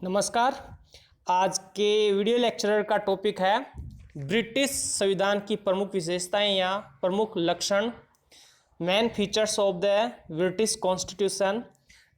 नमस्कार। आज के वीडियो लेक्चर का टॉपिक है ब्रिटिश संविधान की प्रमुख विशेषताएं या प्रमुख लक्षण, main features of the British constitution.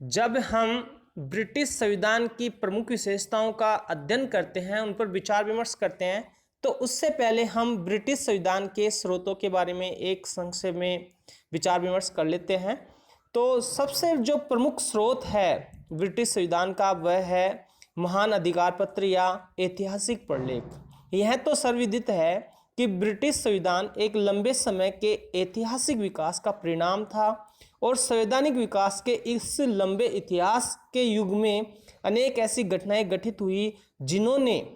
जब हम ब्रिटिश संविधान की प्रमुख विशेषताओं का अध्ययन करते हैं, उन पर विचार विमर्श करते हैं, तो उससे पहले हम ब्रिटिश संविधान के स्रोतों के बारे में एक संक्षेप में विचार विमर्श कर लेते हैं। तो सबसे जो प्रमुख स्रोत है ब्रिटिश संविधान का वह है महान अधिकार पत्र या ऐतिहासिक प्रलेख। यह तो सर्वविदित है कि ब्रिटिश संविधान एक लंबे समय के ऐतिहासिक विकास का परिणाम था और संवैधानिक विकास के इस लंबे इतिहास के युग में अनेक ऐसी घटनाएं घटित हुई जिन्होंने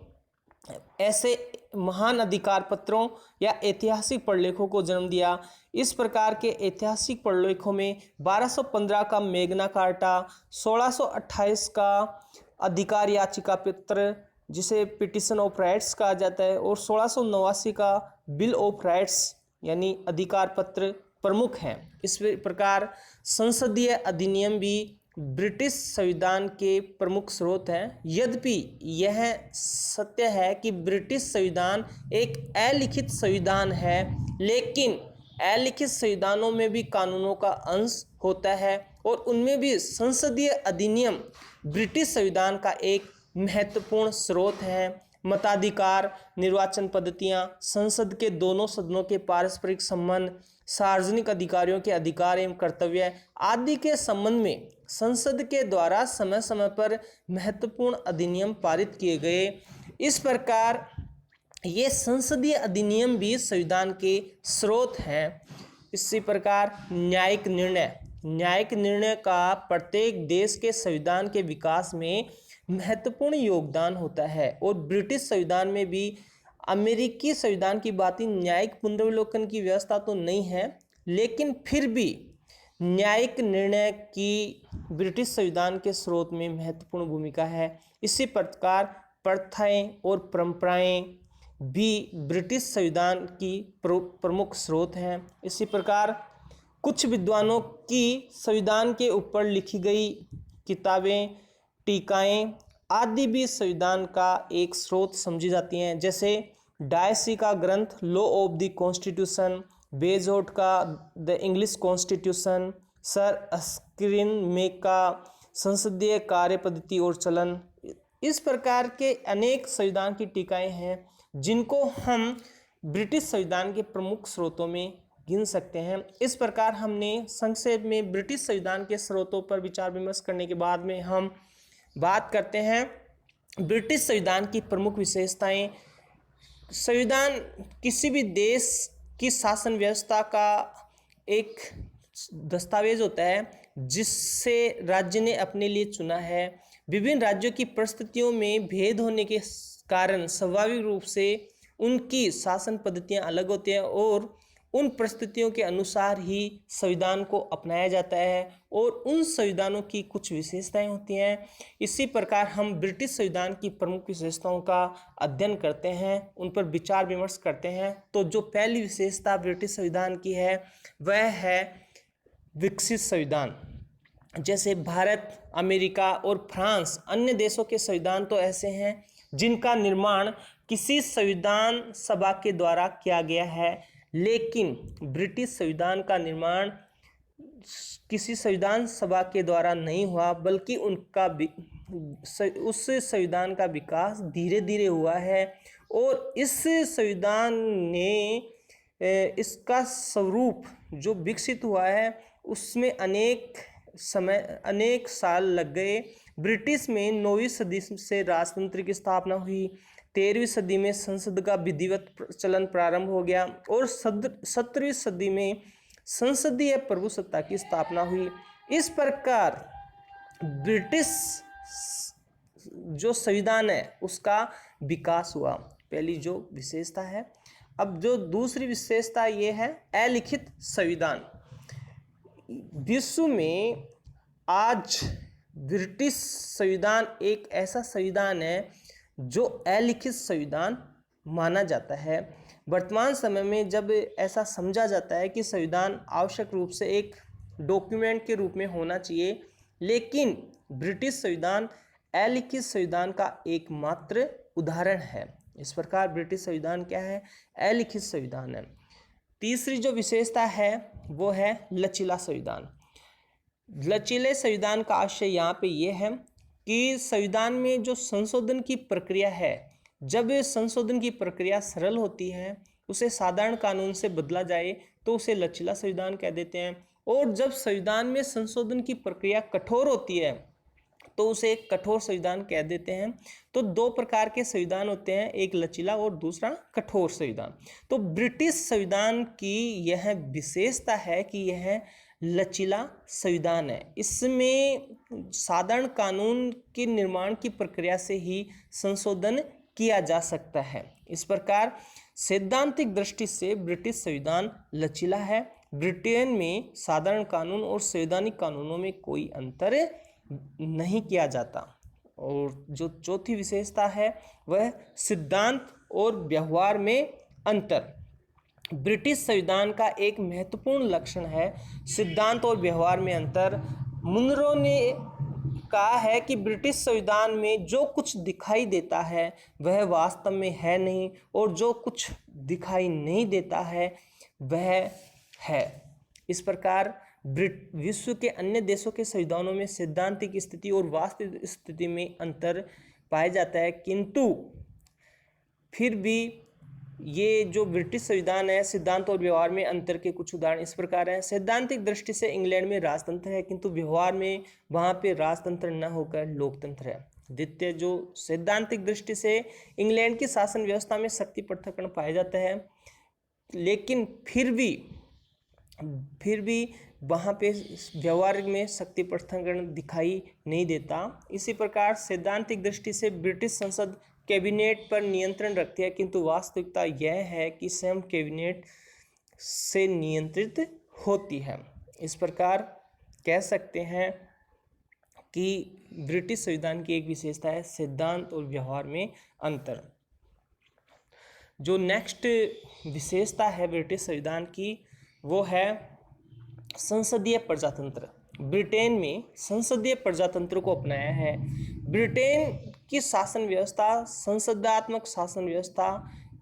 ऐसे महान अधिकार पत्रों या ऐतिहासिक प्रलेखों को जन्म दिया। इस प्रकार के ऐतिहासिक प्रलेखों में 1215 का मैग्ना कार्टा, 1628 का अधिकार याचिका पत्र जिसे पिटिशन ऑफ राइट्स कहा जाता है और 1689 का बिल ऑफ राइट्स यानी अधिकार पत्र प्रमुख हैं। इस प्रकार संसदीय अधिनियम भी ब्रिटिश संविधान के प्रमुख स्रोत हैं। यद्यपि यह सत्य है कि ब्रिटिश संविधान एक अलिखित संविधान है, लेकिन अलिखित संविधानों में भी कानूनों का अंश होता है और उनमें भी संसदीय अधिनियम ब्रिटिश संविधान का एक महत्वपूर्ण स्रोत है। मताधिकार, निर्वाचन पद्धतियाँ, संसद के दोनों सदनों के पारस्परिक संबंध, सार्वजनिक अधिकारियों के अधिकार एवं कर्तव्य आदि के संबंध में संसद के द्वारा समय समय पर महत्वपूर्ण अधिनियम पारित किए गए। इस प्रकार ये संसदीय अधिनियम भी संविधान के स्रोत हैं। इसी प्रकार न्यायिक निर्णय का प्रत्येक देश के संविधान के विकास में महत्वपूर्ण योगदान होता है और ब्रिटिश संविधान में भी अमेरिकी संविधान की भांति न्यायिक पुनर्विलोकन की व्यवस्था तो नहीं है, लेकिन फिर भी न्यायिक निर्णय की ब्रिटिश संविधान के स्रोत में महत्वपूर्ण भूमिका है। इसी प्रकार प्रथाएं और परंपराएं भी ब्रिटिश संविधान की प्रमुख स्रोत हैं। इसी प्रकार कुछ विद्वानों की संविधान के ऊपर लिखी गई किताबें, टीकाएं आदि भी संविधान का एक स्रोत समझी जाती हैं, जैसे डायसी का ग्रंथ law of the constitution, Bagehot का the English constitution, sir Erskine May का संसदीय कार्य पद्धति और चलन। इस प्रकार के अनेक संविधान की टीकाएं हैं जिनको हम ब्रिटिश संविधान के प्रमुख स्रोतों में गिन सकते हैं। इस प्रकार हमने संक्षेप में ब्रिटिश संविधान के स्रोतों पर विचार विमर्श करने के बाद में हम बात करते हैं ब्रिटिश संविधान की प्रमुख विशेषताएं। संविधान किसी भी देश की शासन व्यवस्था का एक दस्तावेज होता है जिससे राज्य ने अपने लिए चुना है। विभिन्न राज्यों की परिस्थितियों में भेद होने के कारण स्वाभाविक रूप से उनकी शासन पद्धतियां अलग होती हैं और उन परिस्थितियों के अनुसार ही संविधान को अपनाया जाता है और उन संविधानों की कुछ विशेषताएं होती हैं। इसी प्रकार हम ब्रिटिश संविधान की प्रमुख विशेषताओं का अध्ययन करते हैं, उन पर विचार विमर्श करते हैं। तो जो पहली विशेषता ब्रिटिश संविधान की है वह है विकसित संविधान। जैसे भारत, अमेरिका और फ्रांस अन्य देशों के संविधान तो ऐसे हैं जिनका निर्माण किसी संविधान सभा के द्वारा किया गया है, लेकिन ब्रिटिश संविधान का निर्माण किसी संविधान सभा के द्वारा नहीं हुआ, बल्कि उस संविधान का विकास धीरे धीरे हुआ है और इस संविधान ने इसका स्वरूप जो विकसित हुआ है उसमें अनेक साल लग गए। ब्रिटिश में 9वीं सदी से राजतंत्र की स्थापना हुई, 13वीं सदी में संसद का विधिवत चलन प्रारंभ हो गया और 17वीं सदी में संसदीय प्रभुसत्ता की स्थापना हुई। इस प्रकार ब्रिटिश जो संविधान है उसका विकास हुआ, पहली जो विशेषता है। अब जो दूसरी विशेषता ये है अलिखित संविधान। विश्व में आज ब्रिटिश संविधान एक ऐसा संविधान है जो अलिखित संविधान माना जाता है। वर्तमान समय में जब ऐसा समझा जाता है कि संविधान आवश्यक रूप से एक डॉक्यूमेंट के रूप में होना चाहिए, लेकिन ब्रिटिश संविधान अलिखित संविधान का एकमात्र उदाहरण है। इस प्रकार ब्रिटिश संविधान क्या है? अलिखित संविधान है। तीसरी जो विशेषता है वो है लचीला संविधान। लचीले संविधान का आशय यहाँ पे ये है कि संविधान में जो संशोधन की प्रक्रिया है, जब संशोधन की प्रक्रिया सरल होती है, उसे साधारण कानून से बदला जाए तो उसे लचीला संविधान कह देते हैं। और जब संविधान में संशोधन की प्रक्रिया कठोर होती है तो उसे एक कठोर संविधान कह देते हैं। तो दो प्रकार के संविधान होते हैं, एक लचीला और दूसरा कठोर संविधान। तो ब्रिटिश संविधान की यह विशेषता है कि यह लचीला संविधान है। इसमें साधारण कानून के निर्माण की प्रक्रिया से ही संशोधन किया जा सकता है। इस प्रकार सैद्धांतिक दृष्टि से ब्रिटिश संविधान लचीला है। ब्रिटेन में साधारण कानून और संवैधानिक कानूनों में कोई अंतर नहीं किया जाता। और जो चौथी विशेषता है वह सिद्धांत और व्यवहार में अंतर। ब्रिटिश संविधान का एक महत्वपूर्ण लक्षण है सिद्धांत और व्यवहार में अंतर। मुनरो ने कहा है कि ब्रिटिश संविधान में जो कुछ दिखाई देता है वह वास्तव में है नहीं, और जो कुछ दिखाई नहीं देता है वह है। इस प्रकार विश्व के अन्य देशों के संविधानों में सैद्धांतिक स्थिति और वास्तविक स्थिति में अंतर पाया जाता है, किंतु फिर भी ये जो ब्रिटिश संविधान है, सिद्धांत और व्यवहार में अंतर के कुछ उदाहरण इस प्रकार हैं। सैद्धांतिक दृष्टि से इंग्लैंड में राजतंत्र है, किंतु व्यवहार में वहाँ पे राजतंत्र न होकर लोकतंत्र है। द्वितीय, जो सैद्धांतिक दृष्टि से इंग्लैंड की शासन व्यवस्था में शक्ति पृथक्करण पाया जाता है, लेकिन फिर भी वहाँ पे व्यवहार में शक्ति पृथक्करण दिखाई नहीं देता। इसी प्रकार सैद्धांतिक दृष्टि से ब्रिटिश संसद कैबिनेट पर नियंत्रण रखती है, किंतु वास्तविकता यह है कि स्वयं कैबिनेट से नियंत्रित होती है। इस प्रकार कह सकते हैं कि ब्रिटिश संविधान की एक विशेषता है सिद्धांत और व्यवहार में अंतर। जो नेक्स्ट विशेषता है ब्रिटिश संविधान की वो है संसदीय प्रजातंत्र। ब्रिटेन में संसदीय प्रजातंत्र को अपनाया है। ब्रिटेन की शासन व्यवस्था संसदात्मक शासन व्यवस्था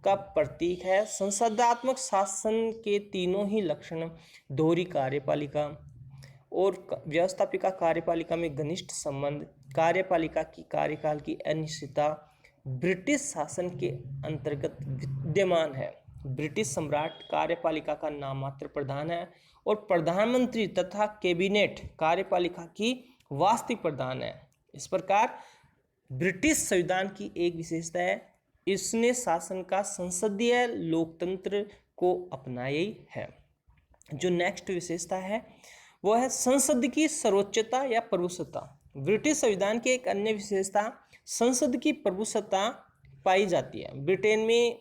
का प्रतीक है। संसदात्मक शासन के तीनों ही लक्षण, दोहरी कार्यपालिका और व्यवस्थापिका कार्यपालिका में घनिष्ठ संबंध, कार्यपालिका की कार्यकाल की अनिश्चितता, ब्रिटिश शासन के अंतर्गत विद्यमान है। ब्रिटिश सम्राट कार्यपालिका का नाममात्र प्रधान है और प्रधानमंत्री तथा कैबिनेट कार्यपालिका की वास्तविक प्रधान है। इस प्रकार ब्रिटिश संविधान की एक विशेषता है, इसने शासन का संसदीय लोकतंत्र को अपनाया ही है। जो नेक्स्ट विशेषता है वो है संसद की सर्वोच्चता या प्रभुसत्ता। ब्रिटिश संविधान की एक अन्य विशेषता संसद की प्रभुसत्ता पाई जाती है। ब्रिटेन में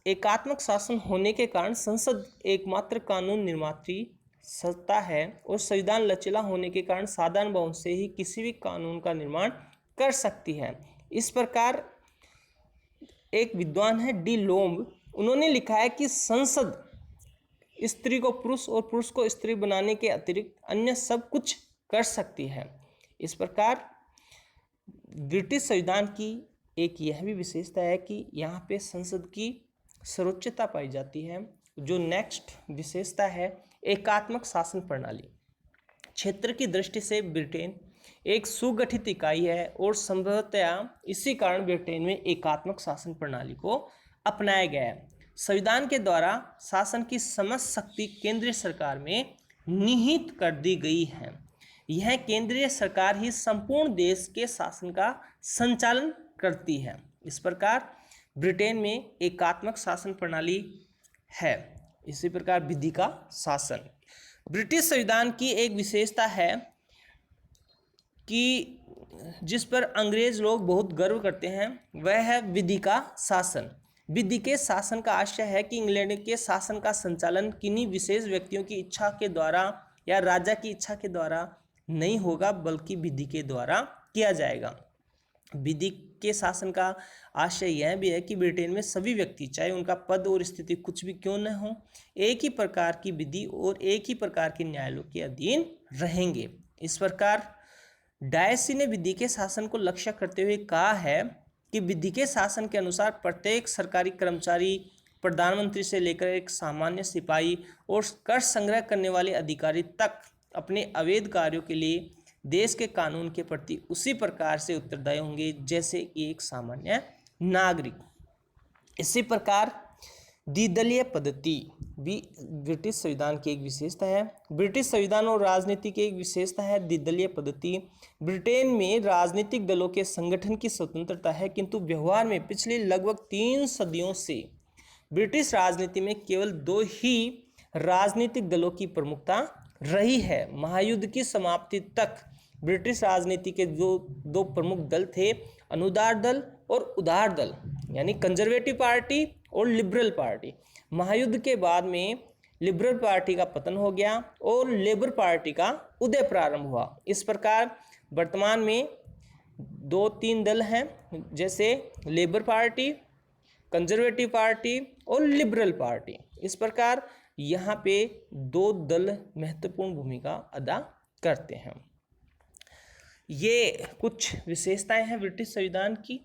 एकात्मक शासन होने के कारण संसद एकमात्र कानून निर्मात्री सत्ता है, और संविधान लचीला होने के कारण साधारण बहुमत से ही किसी भी कानून का निर्माण कर सकती है। इस प्रकार एक विद्वान है डी लोम्ब, उन्होंने लिखा है कि संसद स्त्री को पुरुष और पुरुष को स्त्री बनाने के अतिरिक्त अन्य सब कुछ कर सकती है। इस प्रकार ब्रिटिश संविधान की एक यह भी विशेषता है कि यहाँ पे संसद की सर्वोच्चता पाई जाती है। जो नेक्स्ट विशेषता है एकात्मक शासन प्रणाली। क्षेत्र की दृष्टि से ब्रिटेन एक सुगठित इकाई है और संभवतया इसी कारण ब्रिटेन में एकात्मक शासन प्रणाली को अपनाया गया है। संविधान के द्वारा शासन की समस्त शक्ति केंद्रीय सरकार में निहित कर दी गई है। यह केंद्रीय सरकार ही संपूर्ण देश के शासन का संचालन करती है। इस प्रकार ब्रिटेन में एकात्मक शासन प्रणाली है। इसी प्रकार विधि का शासन। ब्रिटिश संविधान की एक विशेषता है कि जिस पर अंग्रेज लोग बहुत गर्व करते हैं वह है विधि का शासन। विधि के शासन का आशय है कि इंग्लैंड के शासन का संचालन किन्हीं विशेष व्यक्तियों की इच्छा के द्वारा या राजा की इच्छा के द्वारा नहीं होगा, बल्कि विधि के द्वारा किया जाएगा। विधि के शासन का आशय यह भी है कि ब्रिटेन में सभी व्यक्ति, चाहे उनका पद और स्थिति कुछ भी क्यों न हो, एक ही प्रकार की विधि और एक ही प्रकार के न्यायालयों के अधीन रहेंगे। इस प्रकार डायसी ने विधिकीय शासन को लक्ष्य करते हुए कहा है कि विधिकीय शासन के अनुसार प्रत्येक सरकारी कर्मचारी, प्रधानमंत्री से लेकर एक सामान्य सिपाही और कर संग्रह करने वाले अधिकारी तक अपने अवैध कार्यों के लिए देश के कानून के प्रति उसी प्रकार से उत्तरदायी होंगे जैसे कि एक सामान्य नागरिक। इसी प्रकार द्विदलीय पद्धति भी ब्रिटिश संविधान की एक विशेषता है। ब्रिटिश संविधान और राजनीति की एक विशेषता है द्विदलीय पद्धति। ब्रिटेन में राजनीतिक दलों के संगठन की स्वतंत्रता है, किंतु व्यवहार में पिछली लगभग 3 सदियों से ब्रिटिश राजनीति में केवल 2 ही राजनीतिक दलों की प्रमुखता रही है। महायुद्ध की समाप्ति तक ब्रिटिश राजनीति के जो 2 प्रमुख दल थे, अनुदार दल और उदार दल, यानी कंजर्वेटिव पार्टी और लिबरल पार्टी। महायुद्ध के बाद में लिबरल पार्टी का पतन हो गया और लेबर पार्टी का उदय प्रारंभ हुआ। इस प्रकार वर्तमान में 2-3 दल हैं, जैसे लेबर पार्टी, कंजर्वेटिव पार्टी और लिबरल पार्टी। इस प्रकार यहाँ पे 2 दल महत्वपूर्ण भूमिका अदा करते हैं। ये कुछ विशेषताएं हैं ब्रिटिश संविधान की।